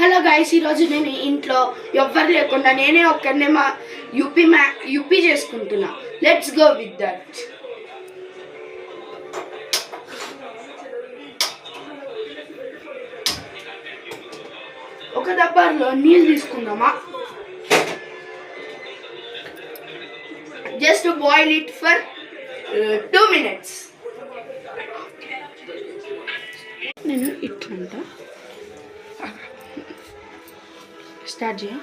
Hello guys, ఈరోజు నేను ఇంట్లో ఎవ్వరు లేకుండా నేనే ఒక్కనే మా యూపీ చేసుకుంటున్నా. Let's go with that. ఒక డబ్బాలో నీళ్ళు తీసుకుందామా. Just boil it for 2 minutes. నేను ఇట్లంట స్టార్ట్ చేయ.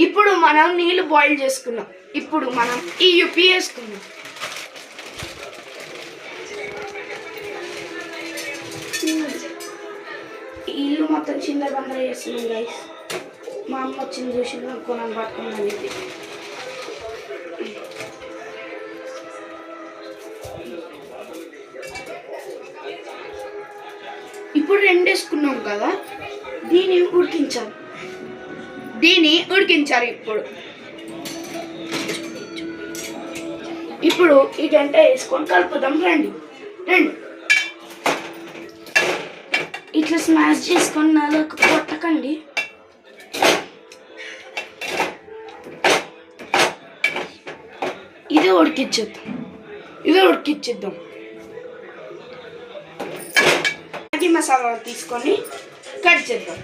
ఇప్పుడు మనం నీళ్ళు బాయిల్ చేసుకున్నాం. ఇప్పుడు మనం ఈ యూపీ వేసుకున్నాం. ఇల్లు మొత్తం చిన్న బందర చేస్తున్నాం గైస్. మా అమ్మ వచ్చింది చూసి కొనని పట్టుకున్నాను. ఇది ఇప్పుడు 2 వేసుకున్నాం కదా, దీన్ని ఉడికించాలి. ఇప్పుడు ఈ గంట వేసుకొని కలుపుదాం. రండి ఇట్లా స్మాష్ చేసుకొని నాలుగు కొట్టకండి. ఇది ఉడికిచ్చేద్దాం. మసాలా తీసుకొని కట్ చేద్దాం.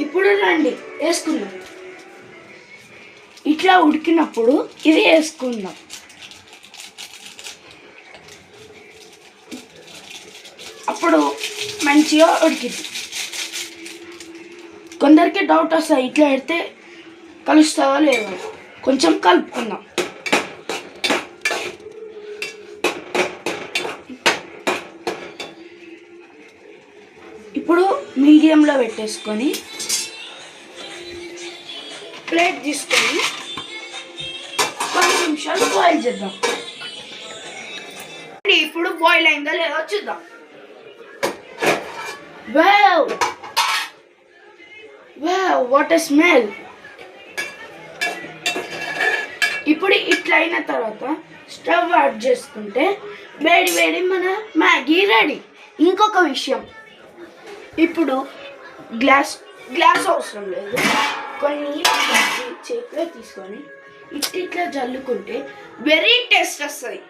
ఇప్పుడు రండి వేసుకుందాం. ఇట్లా ఉడికినప్పుడు ఇది వేసుకుందాం. అప్పుడు మంచిగా ఉడికింది. కొందరికి డౌట్ వస్తుంది, ఇట్లా పెడితే కలుస్తుందో లేదో. కొంచెం కలుపుకుందాం. ఇప్పుడు మీడియంలో పెట్టేసుకొని ప్లేట్ తీసుకొని 10 నిమిషాలు బాయిల్ చేద్దాం. ఇప్పుడు బాయిల్ అయిందో లేదో చూద్దాం. Wow, what a smell. ఇప్పుడు ఇట్లా అయిన తర్వాత స్టవ్ ఆఫ్ చేసుకుంటే వేడి మన మ్యాగీ రెడీ. ఇంకొక విషయం, ఇప్పుడు గ్లాస్ అవసరం లేదు. కొన్ని చేతిలో తీసుకొని ఇట్లా జల్లుకుంటే వెరీ టేస్ట్ వస్తుంది.